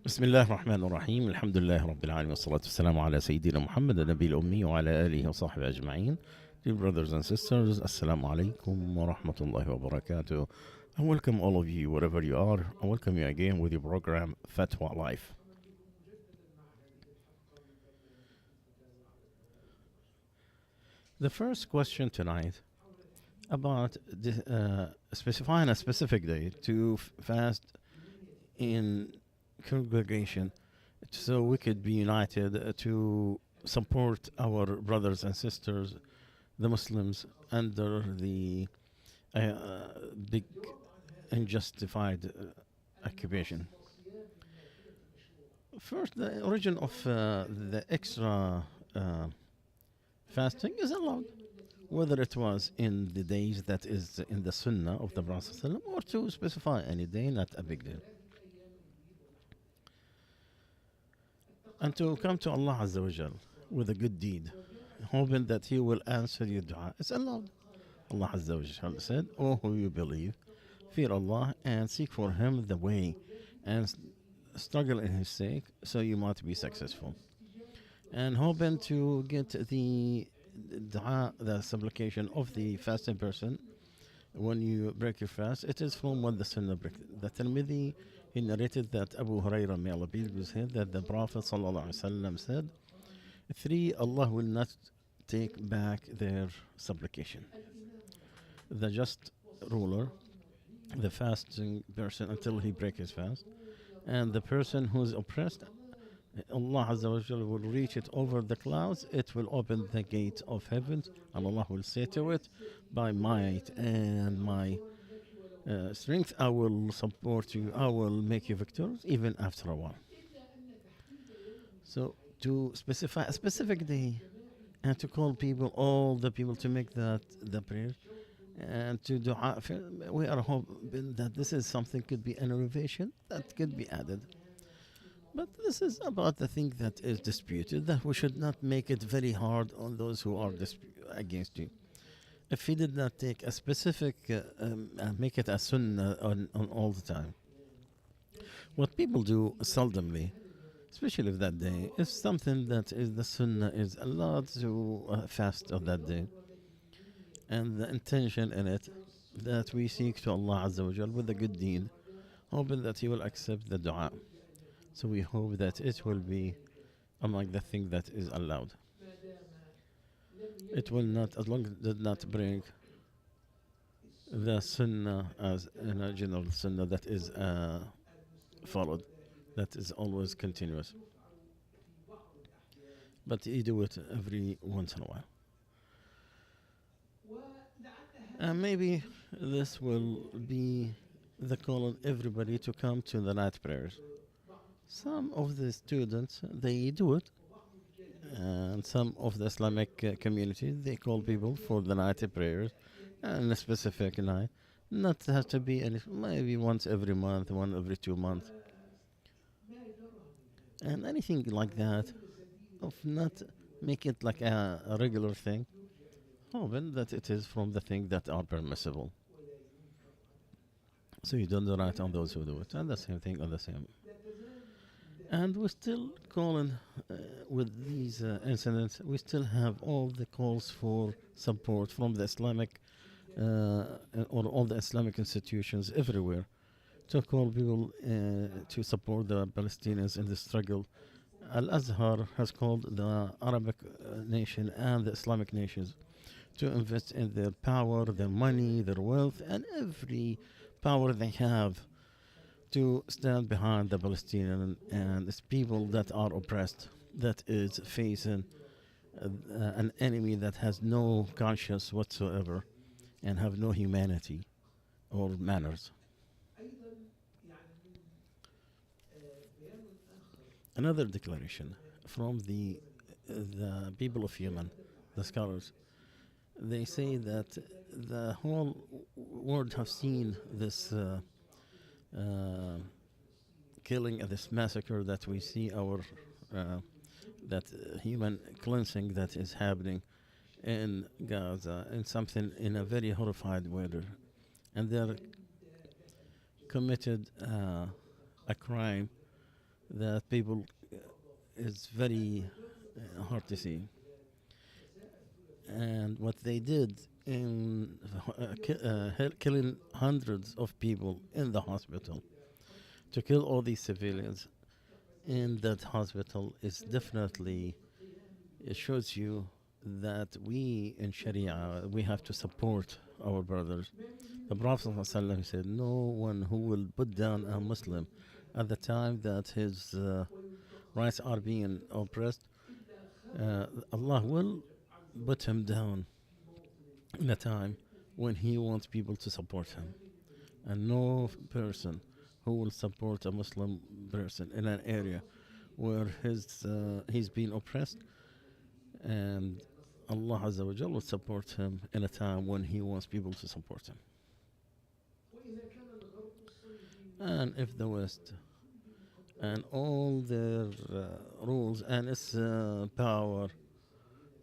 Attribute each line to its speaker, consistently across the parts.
Speaker 1: بسم الله الرحمن الرحيم الحمد لله رب العالمين والصلاة والسلام على سيدنا محمد النبي الأمي وعلى آله وصحبه أجمعين. Dear brothers and sisters, Assalamu alaikum wa rahmatullahi wa barakatuh. I welcome all of you wherever you are. I welcome you again with your program Fatwa Life. The first question tonight about specifying a specific day to fast in congregation so we could be united to support our brothers and sisters, the Muslims, under the big unjustified occupation. First, the origin of the extra fasting is allowed, whether it was in the days that is in the Sunnah of the Prophet ﷺ, or to specify any day, not a big deal. And to come to Allah Azza wa Jal with a good deed, hoping that He will answer your dua, it's allowed. Allah Azza wa Jal said, "O who you believe, fear Allah and seek for Him the way, and struggle in His sake, so you might be successful." And hoping to get the dua, the supplication of the fasting person when you break your fast. It is from what the Sunnah break. The Tirmidhi, he narrated that Abu Hurairah, may Allah be with him, that the Prophet ﷺ said, three, Allah will not take back their supplication: the just ruler, the fasting person until he breaks his fast, and the person who is oppressed. Allah Azza wa Jalla will reach it over the clouds. It will open the gate of heaven, and Allah will say to it, "By might and my strength, I will support you. I will make you victorious, even after a while." So to specify a specific day, and to call people, all the people, to make that the prayer, and to dua, we are hoping that this is something could be an innovation that could be added. But this is about the thing that is disputed, that we should not make it very hard on those who are against you. If he did not take a specific, make it a sunnah on all the time. What people do seldomly, especially of that day, is something that is the sunnah is allowed to fast on that day. And the intention in it, that we seek to Allah Azza wa Jal with a good deed, hoping that He will accept the dua. So we hope that it will be among the thing that is allowed. It will not, as long as it did not bring the sunnah as in a general sunnah that is followed, that is always continuous. But you do it every once in a while. And maybe this will be the call on everybody to come to the night prayers. Some of the students, they do it, and some of the Islamic community, they call people for the night prayers and a specific night. Not have to be any, maybe once every month, one every 2 months, and anything like that. Of not make it like a regular thing, hoping that it is from the things that are permissible. So you don't write on those who do it, and the same thing on the same. And we're still calling with these incidents. We still have all the calls for support from the Islamic or all the Islamic institutions everywhere to call people to support the Palestinians in the struggle. Al-Azhar has called the Arabic nation and the Islamic nations to invest in their power, their money, their wealth, and every power they have to stand behind the Palestinian and its people that are oppressed, that is facing an enemy that has no conscience whatsoever and have no humanity or manners. Another declaration from the people of Yemen, the scholars, they say that the whole world have seen this killing and this massacre that we see, our that human cleansing that is happening in Gaza, and something in a very horrified weather, and they're committed a crime that people is very hard to see. And what they did in killing hundreds of people in the hospital to kill all these civilians in that hospital is definitely, it shows you that we in Sharia we have to support our brothers. The Prophet ﷺ said, "No one who will put down a Muslim at the time that his rights are being oppressed, Allah will put him down in a time when He wants people to support him. And no person who will support a Muslim person in an area where he's been oppressed, and Allah Azza wa Jal will support him in a time when He wants people to support him. And if the West and all their rules and its power,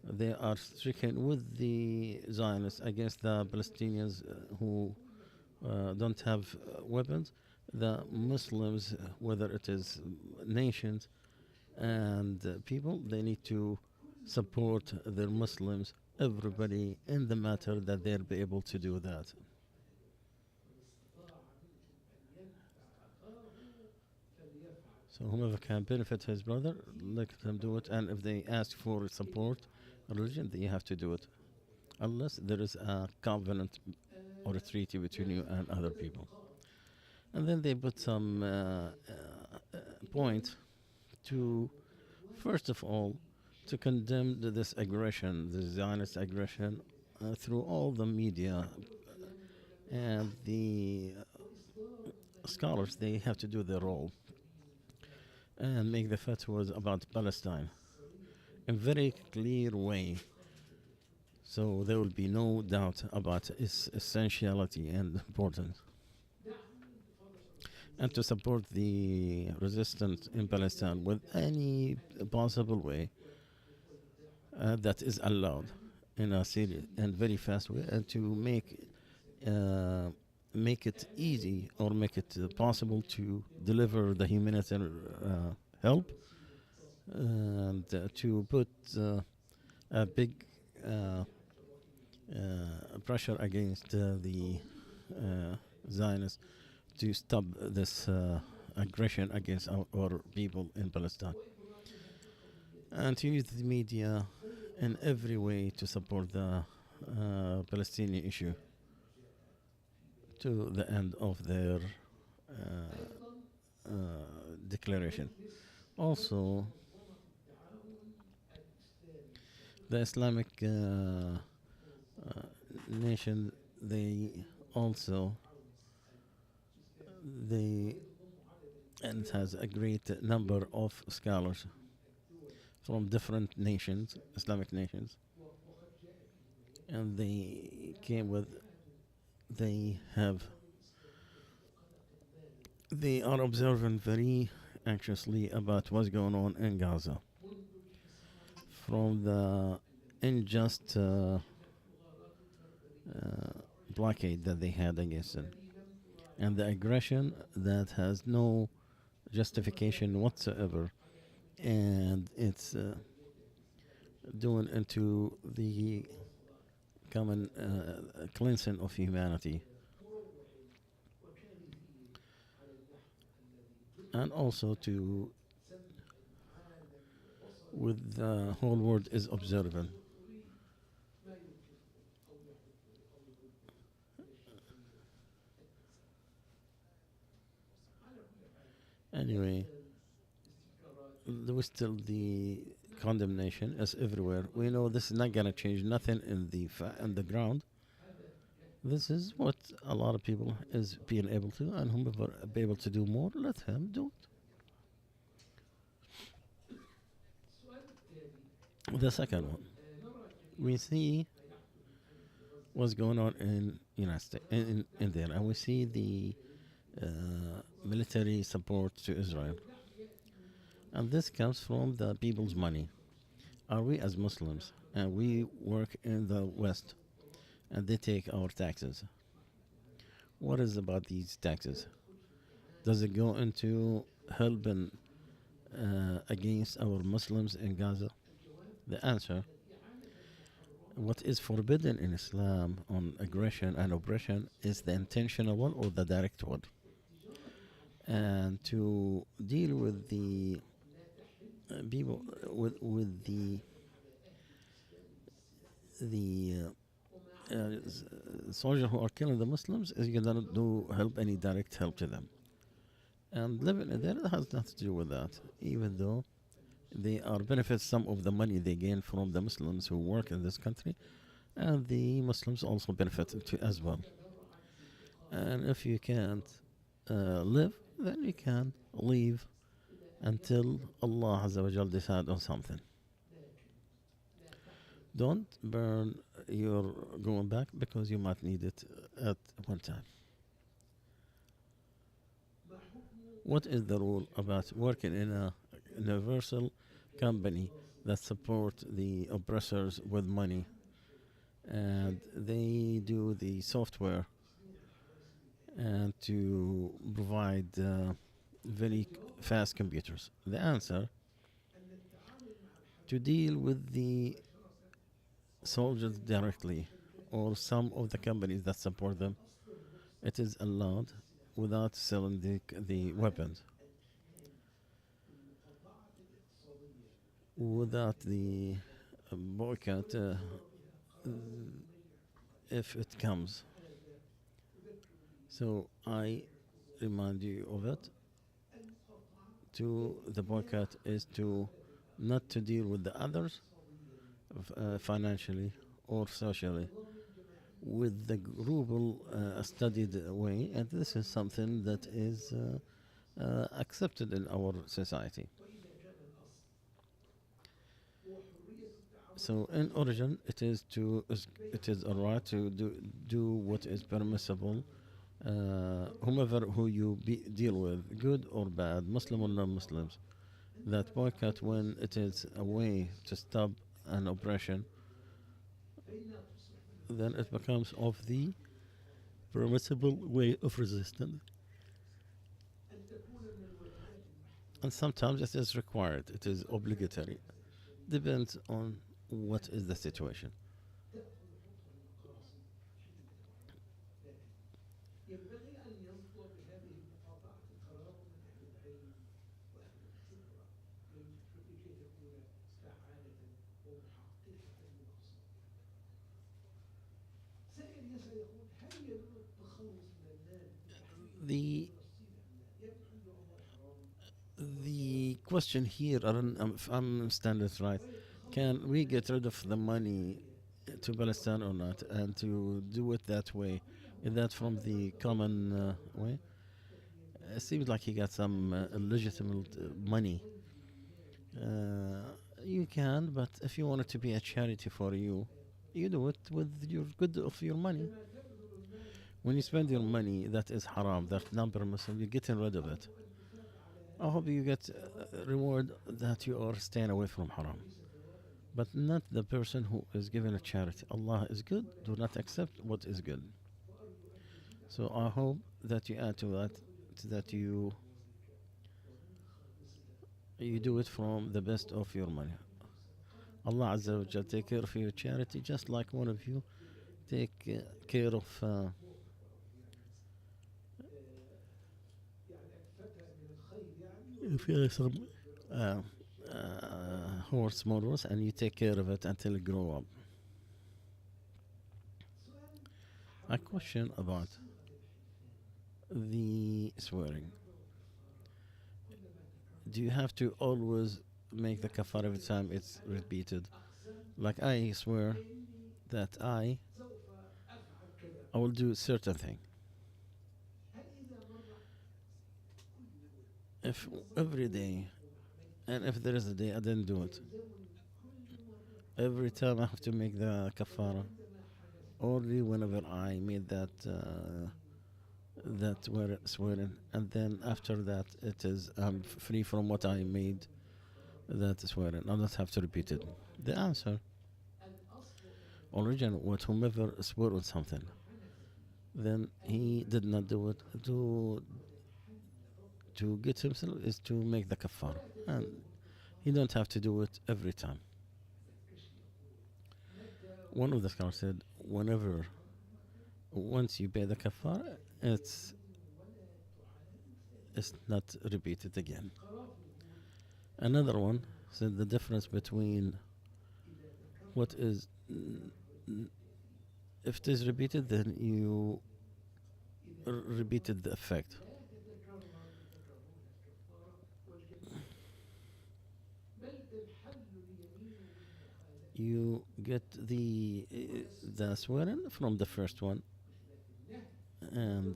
Speaker 1: they are stricken with the Zionists against the Palestinians who don't have weapons, the Muslims, whether it is nations and people, they need to support their Muslims, everybody in the matter that they'll be able to do that. So whomever can benefit his brother, let them do it. And if they ask for support, religion, then you have to do it, unless there is a covenant or a treaty between you and other people. And then they put some point to, first of all, to condemn this aggression, the Zionist aggression, through all the media and the scholars. They have to do their role and make the fatwas about Palestine in very clear way, so there will be no doubt about its essentiality and importance, and to support the resistance in Palestine with any possible way that is allowed in a serious and very fast way, and to make it easy or make it possible to deliver the humanitarian help, and to put a big pressure against the Zionists to stop this aggression against our people in Palestine, and to use the media in every way to support the Palestinian issue to the end of their declaration. Also, the Islamic nation, they also, they, and it has a great number of scholars from different nations, Islamic nations, and they came with, they have, they are observing very anxiously about what's going on in Gaza, from the unjust blockade that they had against them, and the aggression that has no justification whatsoever, and it's doing into the common cleansing of humanity, and also to, with the whole world is observing. Anyway, there was still the condemnation as everywhere. We know this is not gonna change nothing in the in the ground. This is what a lot of people is being able to, and whomever be able to do more, let him do it. The second one, we see what's going on in United States, in there, and we see the military support to Israel, and this comes from the people's money. Are we as Muslims, and we work in the West, and they take our taxes? What is about these taxes? Does it go into helping against our Muslims in Gaza? The answer: what is forbidden in Islam on aggression and oppression is the intentional one or the direct one. And to deal with the people with the soldiers who are killing the Muslims, is you gonna do help any direct help to them. And living in there has nothing to do with that, even though they are benefits some of the money they gain from the Muslims who work in this country, and the Muslims also benefit to as well. And if you can't live, then you can leave until Allah Azza wa Jal decide on something. Don't burn your going back because you might need it at one time. What is the rule about working in a universal company that support the oppressors with money and they do the software and to provide very fast computers? The answer: to deal with the soldiers directly or some of the companies that support them, it is allowed without selling the weapons, without the boycott if it comes. So I remind you of it. To the boycott is to not to deal with the others financially or socially with the global studied way, and this is something that is accepted in our society. So in origin, it is alright to do what is permissible. Whomever who you deal with, good or bad, Muslim or non-Muslims, that boycott when it is a way to stop an oppression, then it becomes of the permissible way of resistance. And sometimes it is required, it is obligatory. Depends on what is the situation. The the question here, I don't, if I'm understanding it right, can we get rid of the money to Palestine or not, and to do it that way? Is that from the common way? It seems like he got some illegitimate money. You can, but if you want it to be a charity for you, you do it with your good of your money. When you spend your money that is haram, that non-permissible, you're getting rid of it. I hope you get reward that you are staying away from haram, but not the person who is giving a charity. Allah is good. Do not accept what is good. So I hope that you add to that, that you do it from the best of your money. Allah Azza wa Jal take care of your charity, just like one of you take care of if you have some uh, horse models and you take care of it until it grow up. A question about the swearing. Do you have to always make the kafar every time it's repeated? Like I swear that I will do certain thing. If every day, and if there is a day I didn't do it, every time I have to make the kafara. Only whenever I made that were swearing, and then after that it is free from what I made that swearing. I don't have to repeat it. The answer: origin, what whomever swore on something, then he did not do it to get himself is to make the kafara, and he don't have to do it every time. One of the scholars said, whenever once you pay the kafara, it's not repeated again. Another one said the difference between what is if it is repeated, then you repeated the effect. You get the swearing from the first one, and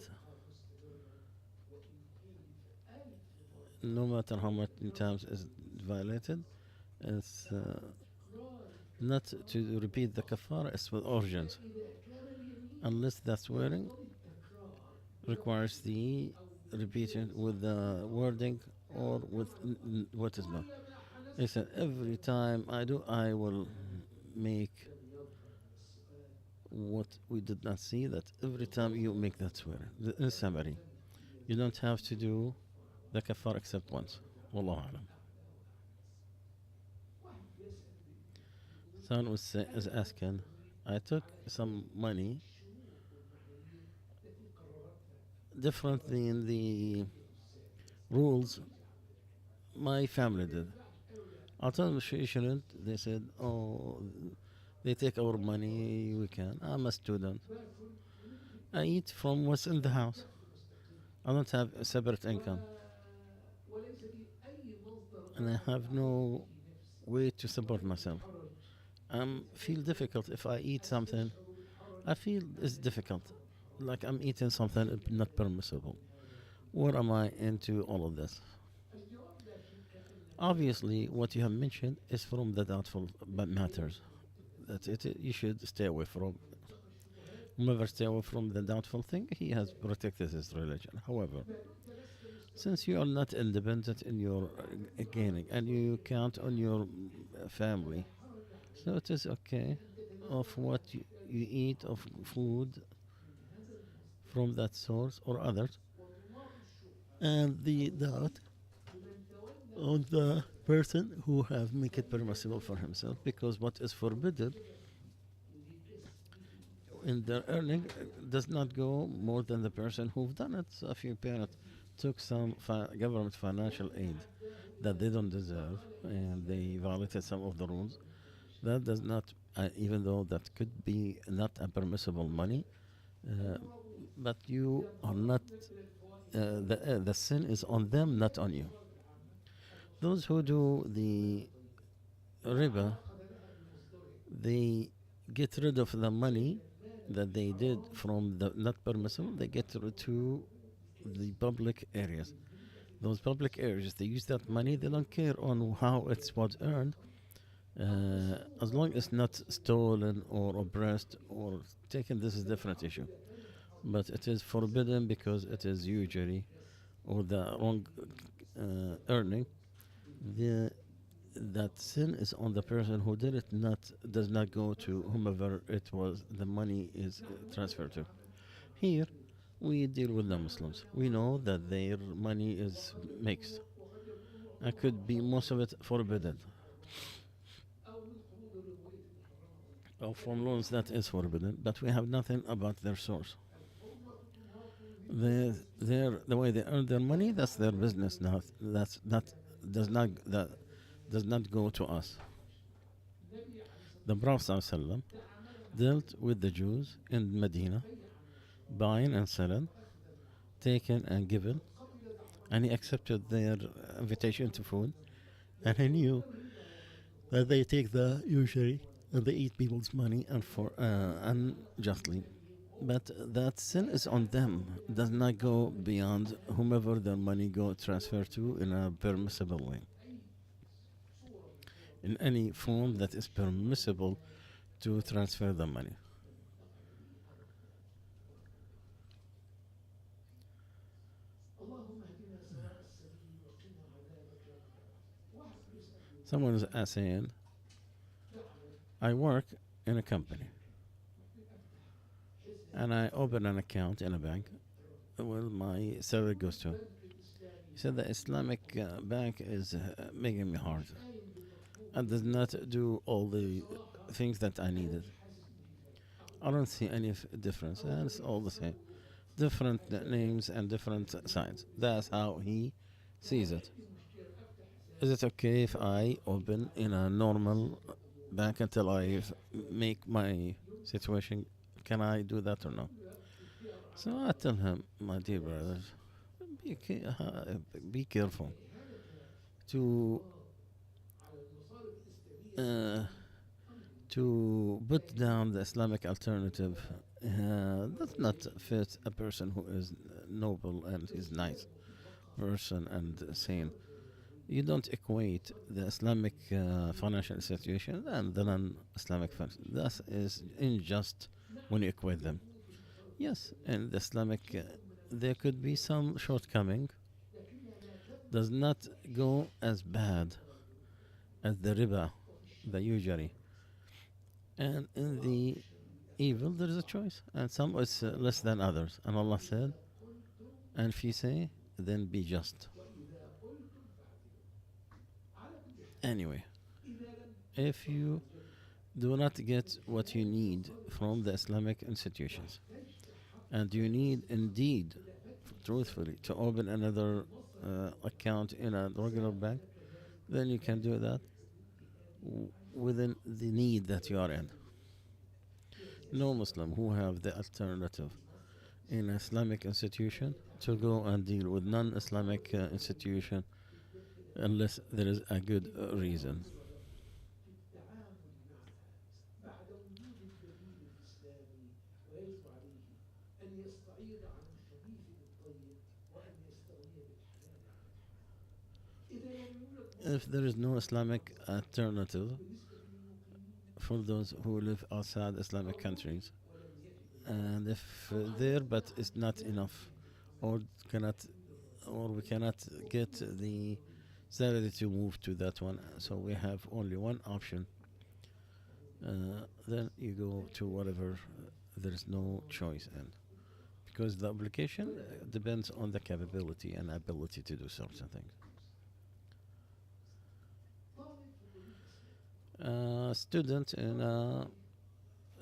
Speaker 1: no matter how many times is violated, it's not to repeat the kafara. It's with urgent, unless the swearing requires the repeating with the wording or with what is not. He said every time I do, I will make what we did not see, that every time you make that swear. In summary, you don't have to do the kafar except once. Wallahu alam. Someone is asking, I took some money differently in the rules my family did. I told them she shouldn't. They said, oh, they take our money, we can. I'm a student. I eat from what's in the house. I don't have a separate income. And I have no way to support myself. I feel difficult if I eat something. I feel it's difficult. Like I'm eating something not permissible. What am I into all of this? Obviously, what you have mentioned is from the doubtful matters. That's it. You should stay away from. Whoever stay away from the doubtful thing, he has protected his religion. However, since you are not independent in your gaining and you count on your family, so it is okay of what you eat of food from that source or others, and the doubt on the person who have make it permissible for himself, because what is forbidden in their earning does not go more than the person who've done it. So if your parent took some government financial aid that they don't deserve and they violated some of the rules, that does not, even though that could be not a permissible money, but you are not, the sin is on them, not on you. Those who do the riba, they get rid of the money that they did from the not permissible, they get to the public areas. Those public areas, they use that money, they don't care on how it was earned, as long as not stolen or oppressed or taken. This is a different issue. But it is forbidden because it is usury or the wrong earning. That sin is on the person who did it, does not go to whomever it was the money is transferred to. Here, we deal with the Muslims. We know that their money is mixed. It could be most of it forbidden. Or from loans that is forbidden, but we have nothing about their source. The way they earn their money, that's their business. That does not go to us. The Prophet ﷺ dealt with the Jews in Medina, buying and selling, taken and given, and he accepted their invitation to food, and he knew that they take the usury and they eat people's money unjustly. But that sin is on them, does not go beyond whomever their money go transfer to in a permissible way. In any form that is permissible to transfer the money. Someone is saying, I work in a company and I open an account in a bank where my salary goes to. He He said the Islamic bank is making me hard and does not do all the things that I needed. I don't see any difference, and it's all the same. Different names and different sides. That's how he sees it. Is it okay if I open in a normal bank until I make my situation? Can I do that or no? So I tell him, my dear brother, be, be careful to uh, put down the Islamic alternative. Does not fit a person who is noble and is nice person and sane. You don't equate the Islamic financial situation and the non-Islamic financial. That is unjust when you equate them. Yes, in the Islamic, there could be some shortcoming. Does not go as bad as the riba, the usury. And in the evil, there is a choice, and some is less than others. And Allah said, and if you say, then be just. Anyway, if you do not get what you need from the Islamic institutions, and you need indeed, truthfully, to open another account in a regular bank, then you can do that within the need that you are in. No Muslim who have the alternative in Islamic institution to go and deal with non-Islamic institution unless there is a good reason. If there is no Islamic alternative for those who live outside Islamic countries, and if there but it's not enough, or cannot, or we cannot get the salary to move to that one, so we have only one option, then you go to whatever there is no choice in, because the obligation depends on the capability and ability to do certain things. A student in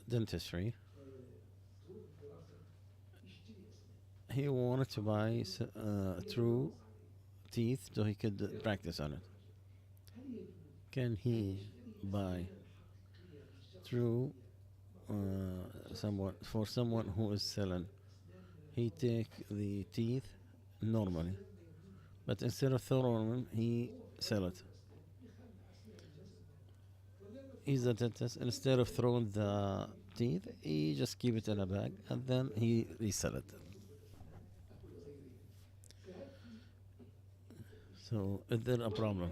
Speaker 1: dentistry, he wanted to buy true teeth so he could practice on it. Can he buy true someone who is selling? He take the teeth normally, but instead of throwing them, he sell it. He's a dentist. Instead of throwing the teeth, he just keep it in a bag and then he resell it. So is there a problem?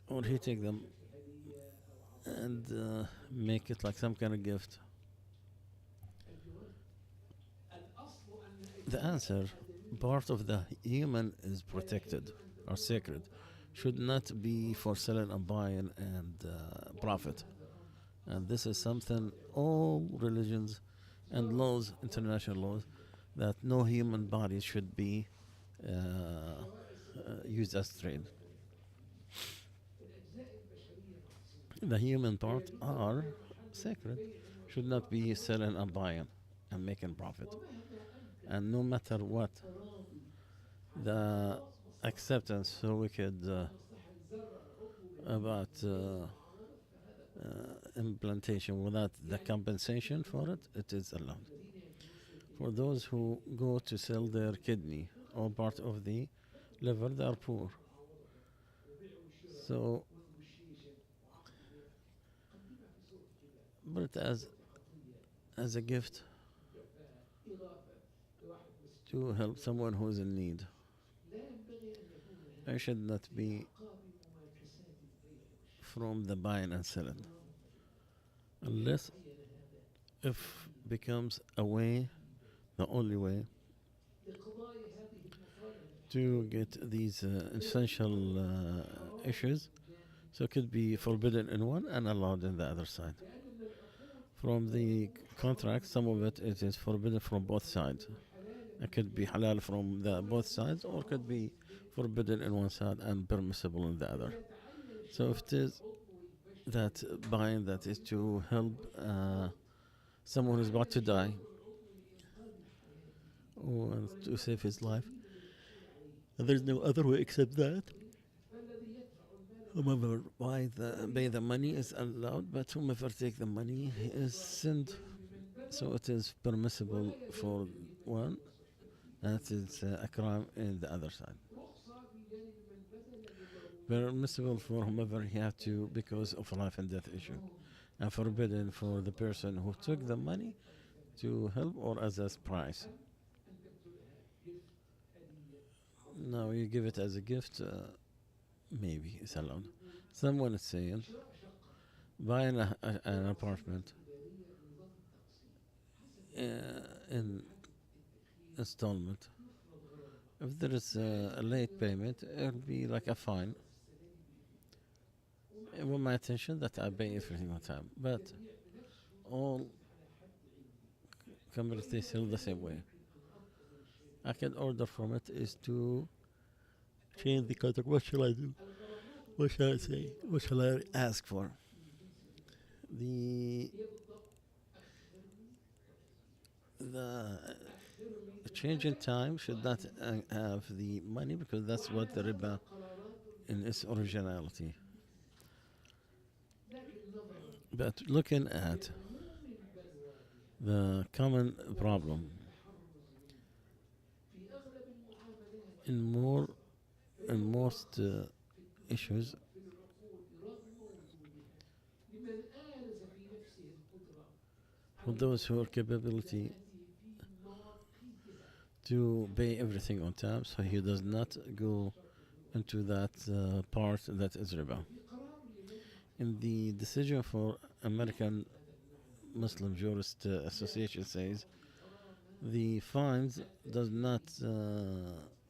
Speaker 1: Or he take them and make it like some kind of gift? The answer, part of the human is protected or sacred, should not be for selling and buying and profit. And this is something all religions and laws, international laws, that no human body should be used as trade. The human part are sacred, should not be selling and buying and making profit. And no matter what, the acceptance, so we could about implantation without the compensation for it, it is allowed. For those who go to sell their kidney or part of the liver, they are poor. So, but as a gift to help someone who is in need, I should not be from the buying and selling, unless if becomes a way, the only way to get these essential issues, so it could be forbidden in one and allowed in the other side. From the contract, some of it is forbidden from both sides. It could be halal from the both sides, or could be forbidden in one side and permissible in the other. So if it is that buying that is to help someone who's about to die or to save his life, and there's no other way except that, whomever pay the money is allowed, but whomever take the money is sinned. So it is permissible for one, that is a crime in the other side. Permissible for whomever he had to because of a life and death issue, and forbidden for the person who took the money to help or as a price. Now you give it as a gift, maybe it's allowed. Someone is saying buying an apartment in installment. If there is a late payment, it'll be like a fine. It want my attention that I pay everything on time, but all companies they sell the same way. I can order from it is to change the contract. What shall I do? What shall I say? What shall I ask for? The the change in time should not have the money because that's what the riba in its originality. But looking at the common problem in most issues, for those who are capability to pay everything on time, so he does not go into that part that is riba. In the decision for American Muslim Jurist Association says the fines does not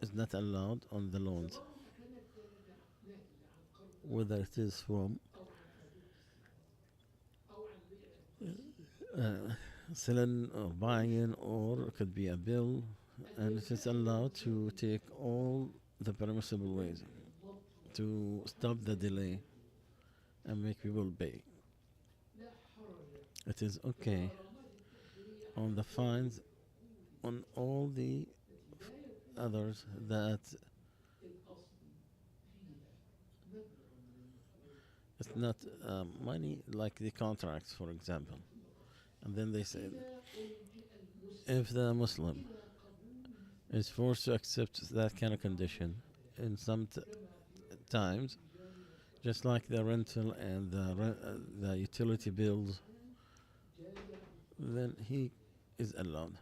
Speaker 1: is not allowed on the loans, whether it is from selling or buying, or it could be a bill, and it is allowed to take all the permissible ways to stop the delay and make people pay. It is okay on the fines on all the others that it's not money like the contracts, for example. And then they say if the Muslim is forced to accept that kind of condition in some times, just like the rental and the utility bills, then he is allowed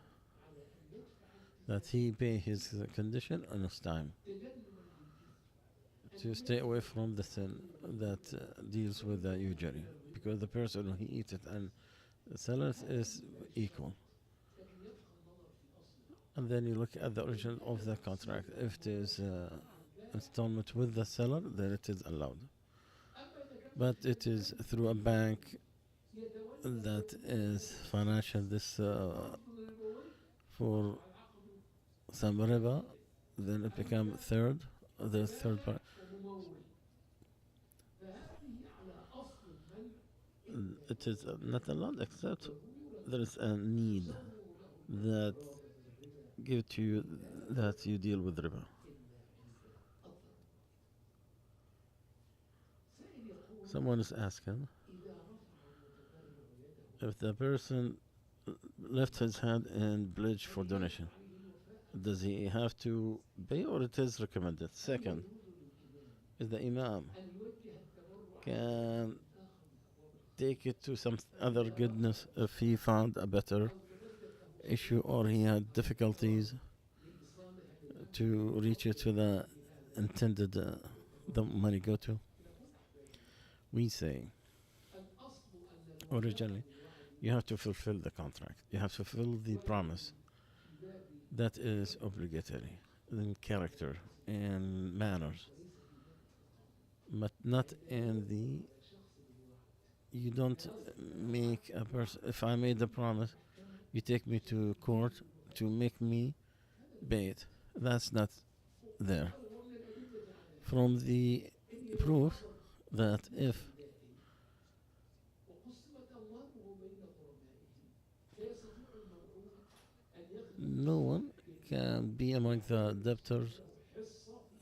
Speaker 1: that he pay his condition on his time to stay away from the sin that deals with the usury, because the person who he eats it and the seller is equal. And then you look at the origin of the contract. If it is installment with the seller, then it is allowed. But it is through a bank that is financial this for some riba, then it become the third part. It is not allowed except there is a need that give to you that you deal with riba. Someone is asking if the person left his hand and pledged for donation, does he have to pay or it is recommended? Second, is the imam can take it to some other goodness if he found a better issue or he had difficulties to reach it to the intended the money go to. We say originally you have to fulfill the contract, you have to fulfill the promise. That is obligatory in character and manners, but not in the you don't make a person. If I made the promise, you take me to court to make me bait. That's not there. From the proof that if no one can be among the debtors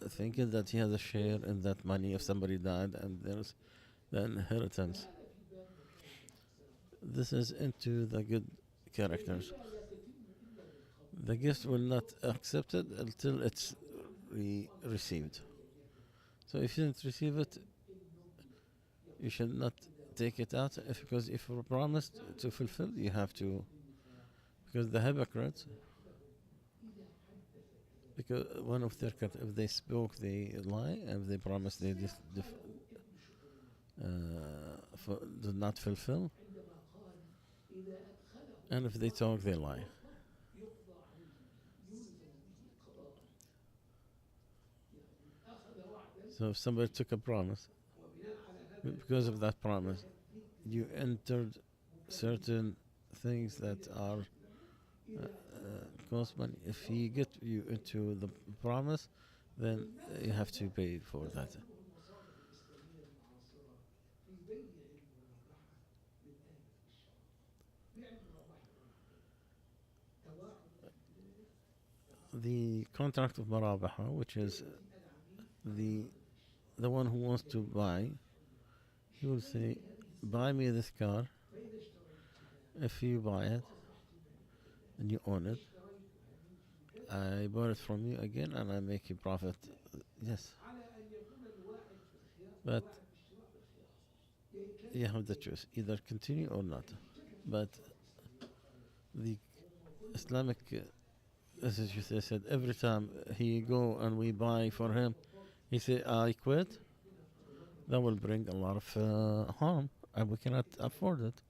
Speaker 1: thinking that he has a share in that money if somebody died and there's the inheritance. This is into the good characters. The gift will not accept it until it's received. So if you didn't receive it, you should not take it out because if you promised to fulfill, you have to. Because the hypocrites, because one of their if they spoke, they lie, and if they promise, they did not fulfill, and if they talk, they lie. So if somebody took a promise, because of that promise, you entered certain things that are cost money. If he get you into the promise, then you have to pay for that. The contract of marabaha, which is the one who wants to buy, he will say, buy me this car. If you buy it and you own it, I bought it from you again and I make you profit. Yes. But you have the choice, either continue or not. But the Islamic, as you said, every time he go and we buy for him, he say, I quit. That will bring a lot of harm and we cannot afford it.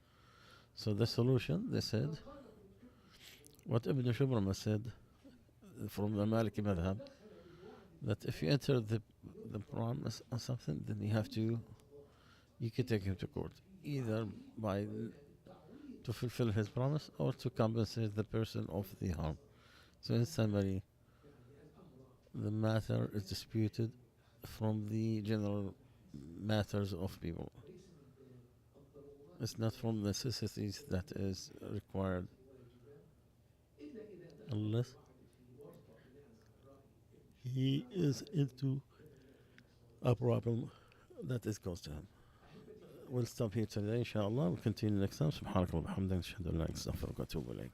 Speaker 1: So the solution, they said, what Ibn Shubrama said from the Maliki Madhab, that if you enter the promise on something, then you can take him to court, either by to fulfill his promise or to compensate the person of the harm. So in summary, the matter is disputed from the general matters of people. It's not from necessities that is required, unless he is into a problem that is caused to him. We'll stop here today, inshallah. We'll continue next time. سبحانك اللهم وبحمدك أشهد أن لا إله إلا أنت أستغفرك وأتوب إليك.